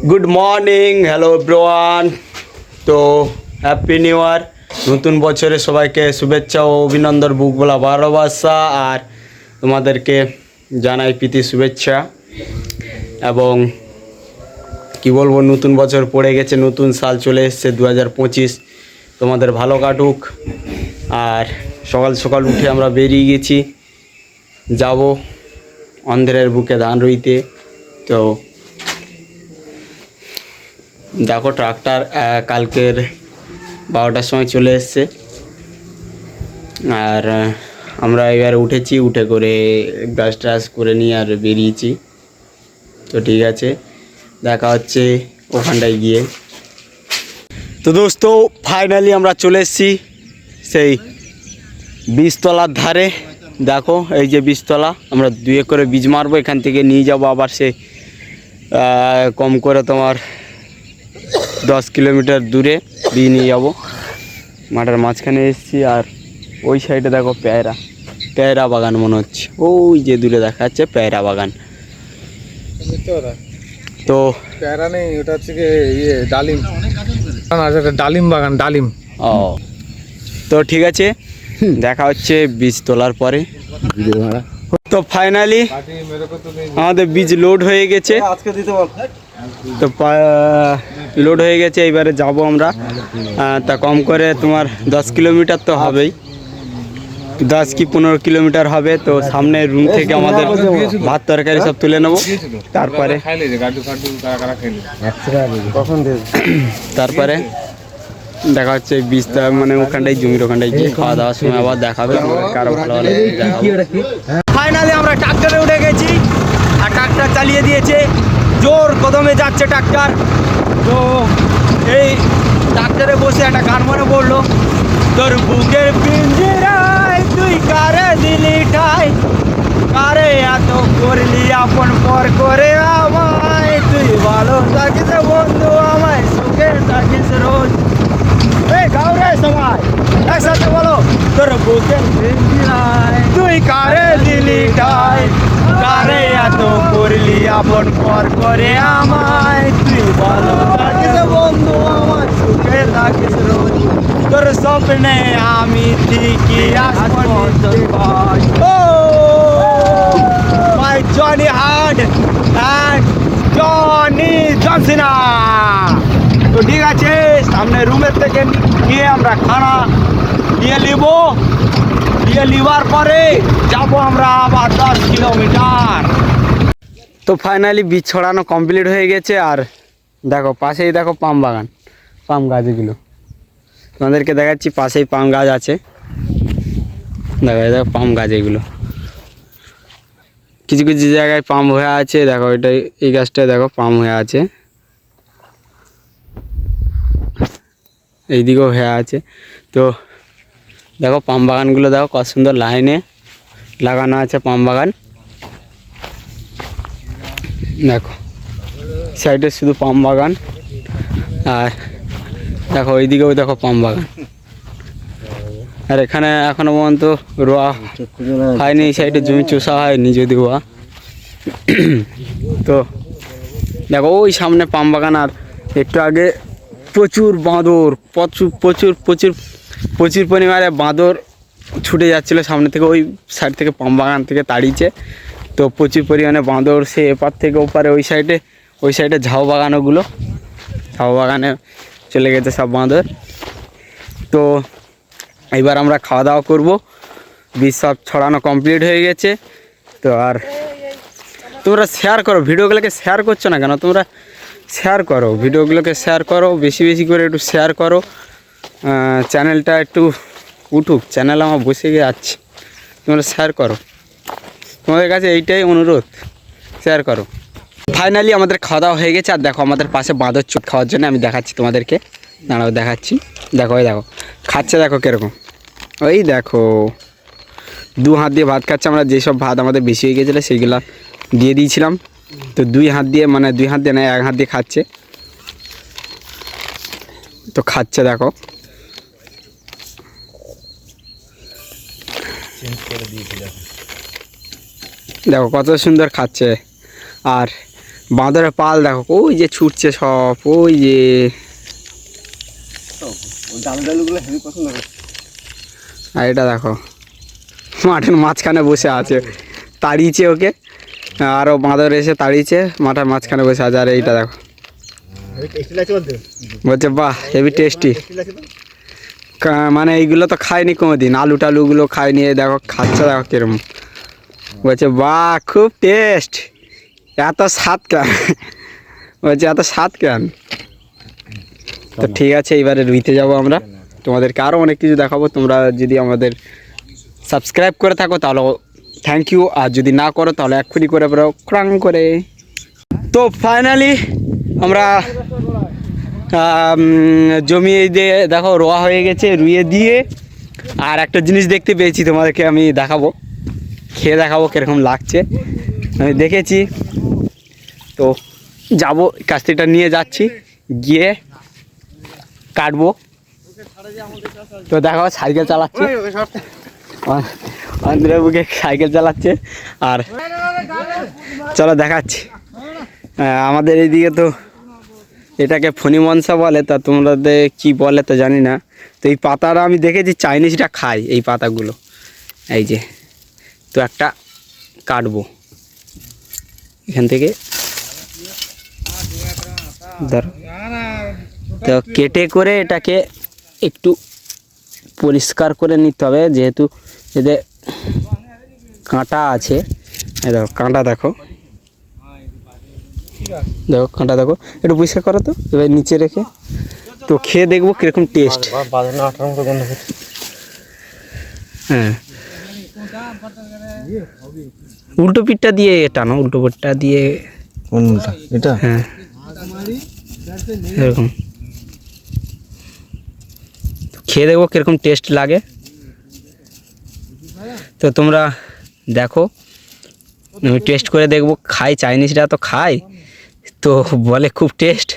Good morning, hello everyone. তো happy new year, নতুন বছরে সবাইকে শুভেচ্ছা ও অভিনন্দন, বুক বলা ভালোবাসা, আর তোমাদেরকে জানাই প্রীতি শুভেচ্ছা। এবং কি বলবো, নতুন বছর পড়ে গেছে, নতুন সাল চলে এসছে 2025। তোমাদের ভালো কাটুক। আর সকাল সকাল উঠে আমরা বেরিয়ে গেছি, যাব অন্ধ্রের বুকে ধান রুইতে। তো দেখো ট্রাক্টর কালকের 12টার সময় চলে এসছে, আর আমরা এবার উঠেছি, উঠে করে ব্রাশ ট্রাশ করে নিয়ে আর বেরিয়েছি। তো ঠিক আছে, দেখা হচ্ছে ওখানটায় গিয়ে। তো দোস্ত, ফাইনালি আমরা চলে এসেছি সেই বীজতলার ধারে। দেখো এই যে বীজতলা, আমরা 2 একরে বীজ মারবো, এখান থেকে নিয়ে যাবো আবার সে কম করে তোমার 10 কিলোমিটার দূরে বীজ নিয়ে যাবো। মাঠের মাঝখানে এসেছি, আর ওই সাইডে দেখো পেয়ারা বাগান মনে হচ্ছে, ওই যে দূরে দেখা যাচ্ছে পেয়ারা বাগান। তো পেয়ারা নেই, ওটা হচ্ছে ডালিম, ডালিম বাগান, ডালিম। ও, তো ঠিক আছে, দেখা হচ্ছে বীজ তোলার পরে। তো ফাইনালি আমাদের বীজ লোড হয়ে গেছে, তো লোড হয়ে গেছে। এইবারে যাব আমরা, তা কম করে তোমার 10 কিলোমিটার তো হবেই, 10 কি 15 কিলোমিটার হবে। তো সামনে রুম থেকে আমাদের ভাত তরকারি সব তুলে নেবো, তারপরে দেখা হচ্ছে বীজটা, মানে ওখানটাই জমির ওখানটায় গিয়ে খাওয়া দাওয়ার সময় আবার দেখাবে, কারো ভালো ভালো দেখাবো। ফাইনালি আমরা ট্রাক্টরে উঠে গেছি, আর ট্রাক্টর চালিয়ে দিয়েছে, জোর কদমে যাচ্ছে ট্রাক্টর। তো এই ট্রাক্টরে বসে একটা গান মনে পড়লো, তোর বুকের পিঞ্জিরায় তুই কারে দিলি ঠাই, কারে এত করলি আপন পর করে আমায়, তুই ভালো থাকিস বন্ধু, আমায় সুখে থাকিস রোজ। এই গাও রে সবাই একসাথে বলো, তোর বুকের পিঞ্জিরায় তুই কারে দিলি ঠাই, কারে এত করলি আপন পর করে আমায়, তুই ভালো থাকিস বন্ধু, আমায় সুখে থাকিস রোজ। তোর স্বপ্নে আমি ঠিকই আসবো, oh my Johnny heart and Johnny John Cena. তো ঠিক আছে, সামনে রুমের থেকে গিয়ে আমরা খানা দিয়ে নিব, দিয়ে নেওয়ার পরে যাবো আমরা আবার 10 কিলোমিটার। তো ফাইনালি বীজ ছড়ানো কমপ্লিট হয়ে গেছে, আর দেখো পাশেই দেখো পাম বাগান, পাম গাছগুলো তোমাদেরকে দেখাচ্ছি, পাশেই পাম গাছ আছে, দেখো দেখো পাম গাছ, এগুলো কিছু কিছু জায়গায় পাম হয়ে আছে, দেখো এটাই, এই গাছটায় দেখো পাম হয়ে আছে, এইদিকেও হয়ে আছে। তো দেখো পাম বাগানগুলো দেখো কত সুন্দর লাইনে লাগানো আছে পাম বাগান। দেখো সাইডে শুধু পাম বাগান, আর দেখো ওইদিকেও দেখো পাম বাগান, আর এখানে এখনো পর্যন্ত রোয়া হয়নি, এই সাইডে জমি চষা হয়নি যদিও। তো দেখো ওই সামনে পাম বাগান, আর একটু আগে প্রচুর বাঁদর, প্রচুর প্রচুর প্রচুর প্রচুর পরিমাণে বাঁদর ছুটে যাচ্ছিলো সামনে থেকে, ওই সাইড থেকে পাম বাগান থেকে তাড়িয়েছে। তো প্রচুর পরিমাণে বাঁদর সে এপার থেকে ওপারে, ওই সাইডে ঝাউ বাগানগুলো, ঝাউ বাগানে চলে গেছে সব বাঁদর। তো এবার আমরা খাওয়া দাওয়া করবো, বীজ সব ছড়ানো কমপ্লিট হয়ে গেছে। তো আর তোমরা শেয়ার করো, ভিডিওগুলোকে শেয়ার করছো না কেন? তোমরা শেয়ার করো, ভিডিওগুলোকে শেয়ার করো, বেশি বেশি করে একটু শেয়ার করো, চ্যানেলটা একটু উঠুক, চ্যানেল আমার বসে গিয়ে যাচ্ছে, তোমরা শেয়ার করো, তোমাদের কাছে এইটাই অনুরোধ, শেয়ার করো। ফাইনালি আমাদের খাওয়া দাওয়া হয়ে গেছে, আর দেখো আমাদের পাশে বাঁদর চুট খাওয়ার জন্য আমি দেখাচ্ছি তোমাদেরকে, দাঁড়াও দেখাচ্ছি, দেখো ওই দেখো খাচ্ছে, দেখো কীরকম, ওই দেখো 2 হাত দিয়ে ভাত খাচ্ছে। আমরা যেসব ভাত আমাদের বেশি হয়ে গেছিলো সেইগুলো দিয়ে দিয়েছিলাম, তো 2 হাত দিয়ে, মানে 2 হাত দিয়ে না, 1 হাত দিয়ে খাচ্ছে। তো খাচ্ছে দেখো, দেখো কত সুন্দর খাচ্ছে। আর বাঁদরের পাল দেখো, ওই যে ছুটছে সব, ওই যে আর এটা দেখো মাঠের মাঝখানে বসে আছে, তাড়িয়েছে ওকে, আরও বাঁদর এসে তাড়িয়েছে, মাঠের মাঝখানে বসে আছে। আর এইটা দেখো, বলছে বাহ হেভি টেস্টি, মানে এইগুলো তো খায়নি কোনোদিন, আলু টালুগুলো খায়নি, দেখো খাচ্ছে, দেখো কিরম, বলছে বাহ খুব টেস্ট, এত স্বাদ কেন, বলছে এত স্বাদ কেন। তো ঠিক আছে, এবারে রুইতে যাব আমরা, তোমাদেরকে আরও অনেক কিছু দেখাবো। তোমরা যদি আমাদের সাবস্ক্রাইব করে থাকো তাহলে থ্যাংক ইউ, আর যদি না করো তাহলে এক্ষুনি করে বেরো ক্রাং করে। তো ফাইনালি আমরা জমি এই দিয়ে দেখো রোয়া হয়ে গেছে, রুইয়ে দিয়ে আর একটা জিনিস দেখতে পেয়েছি, তোমাদেরকে আমি দেখাবো, খেয়ে দেখাবো কীরকম লাগছে। আমি দেখেছি, তো যাবো কাস্তিটা নিয়ে যাচ্ছি, গিয়ে কাটবো। তো দেখো সাইকেল চালাচ্ছে, অন্ধ্রবুকে সাইকেল চালাচ্ছে, আর চলো দেখাচ্ছি। আমাদের এইদিকে তো এটাকে ফণি মনসা বলে, তা তোমাদের কি বলে তো জানি না। তো এই পাতাটা আমি দেখেছি চাইনিজরা খায় এই পাতাগুলো, এই যে। তো একটা কাটবো এখান থেকে, ধরো, তো কেটে করে এটাকে একটু পরিষ্কার করে নিতে হবে, যেহেতু এতে কাঁটা আছে। এই দেখো কাঁটা, দেখো দেখো কাঁটা, দেখো একটু পরিষ্কার করো তো, এবার নিচে রেখে তো খেয়ে দেখবো কীরকম টেস্ট। হ্যাঁ, উল্টো পিঠটা দিয়ে টানো, উল্টো পিঠটা দিয়ে, এটা হ্যাঁ এরকম খেয়ে দেখবো কীরকম টেস্ট লাগে। তো তোমরা দেখো, আমি টেস্ট করে দেখবো, খাই চাইনিজরা তো খায়, তো বলে খুব টেস্ট।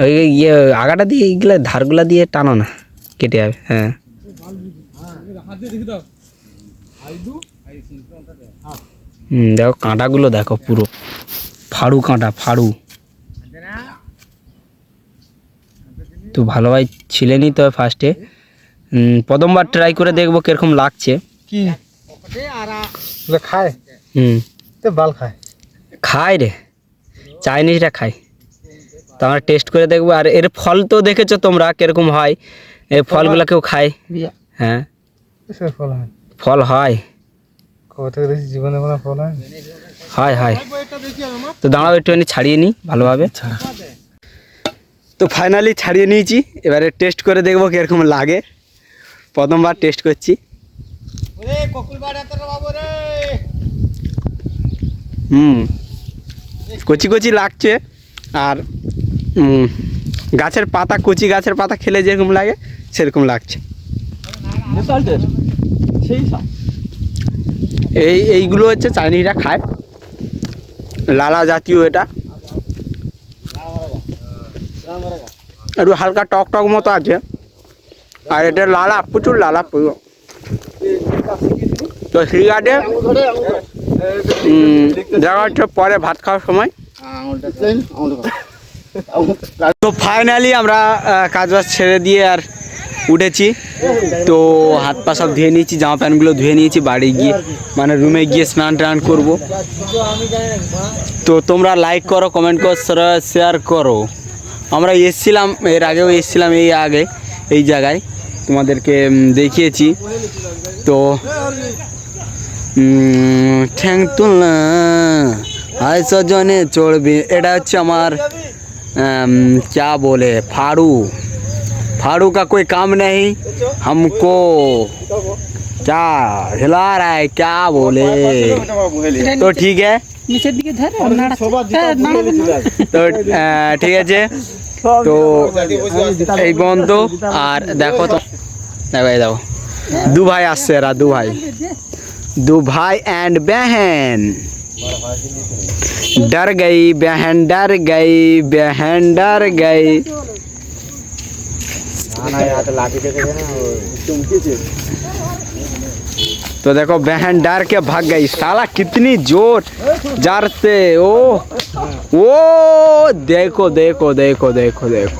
ওই ইয়ে আগাটা দিয়ে এইগুলো ধারগুলা দিয়ে টানো না, কেটে যাবে। হ্যাঁ দেখো কাঁটাগুলো দেখো, পুরো ফাড়ু কাঁটা, ফাড়ু। তো ভালোভাবে ছিলে নিতে হবে ফার্স্টে, প্রথমবার ট্রাই করে দেখবো কীরকম লাগছে। কি খায়? বাল খায়, খায় রে, চাইনিজরা খায়। তো আমরা টেস্ট করে দেখবো। আর এর ফল তো দেখেছো তোমরা কীরকম হয়, এই ফলগুলো কেউ খায়? হ্যাঁ ফল হয়, জীবনে কোনো ফল হয়? হয় হয়। তো দাঁড়াও একটুখানি ছাড়িয়ে নিই ভালোভাবে। তো ফাইনালি ছাড়িয়ে নিয়েছি, এবারে টেস্ট করে দেখবো কীরকম লাগে, প্রথমবার টেস্ট করছি। কচি কচি লাগছে, আর গাছের পাতা, কচি গাছের পাতা খেলে যেরকম লাগে সেরকম লাগছে। এইগুলো হচ্ছে চাইনিজরা খায়, লালা জাতীয়, এটা একটু হালকা টক টক মতো আছে, আর এটা লালা, প্রচুর লালা পুরো। তো ঠিক আছে, দেখা হচ্ছে পরে ভাত খাওয়ার সময়। তো ফাইনালি আমরা কাজ বাজ ছেড়ে দিয়ে আর উঠেছি। তো হাত পা সব ধুয়ে নিয়েছি, জামা প্যান্টগুলো ধুয়ে নিয়েছি, বাড়ি গিয়ে মানে রুমে গিয়ে স্নান টান করবো। তো তোমরা লাইক করো, কমেন্ট করো, শেয়ার করো। আমরা এসেছিলাম, এর আগেও এসেছিলাম, এই জায়গায় তোমাদেরকে দেখিয়েছি। তো ঠ্যাং তুলনা আয় সজনে চড়বে, এটা হচ্ছে আমার क्या बोले, फाड़ू का कोई काम नहीं, हमको क्या हिला रहा है, क्या बोले। तो ठीक है, তো ঠিক আছে। তো এই বন্ধ, আর দেখো তো, দেখো দু ভাই আসছে, এরা दो भाई एंड बहन। डर गई बहन, डर गई बहन, डर गई। तो देखो बहन डर के भाग गई, साला कितनी जोर जार से, ओ ও দেখো দেখো দেখো দেখো দেখো।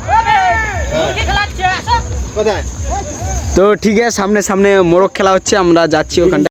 কোথায়? তো ঠিক আছে, সামনে সামনে মোরগ খেলা হচ্ছে, আমরা যাচ্ছি ওখানটা।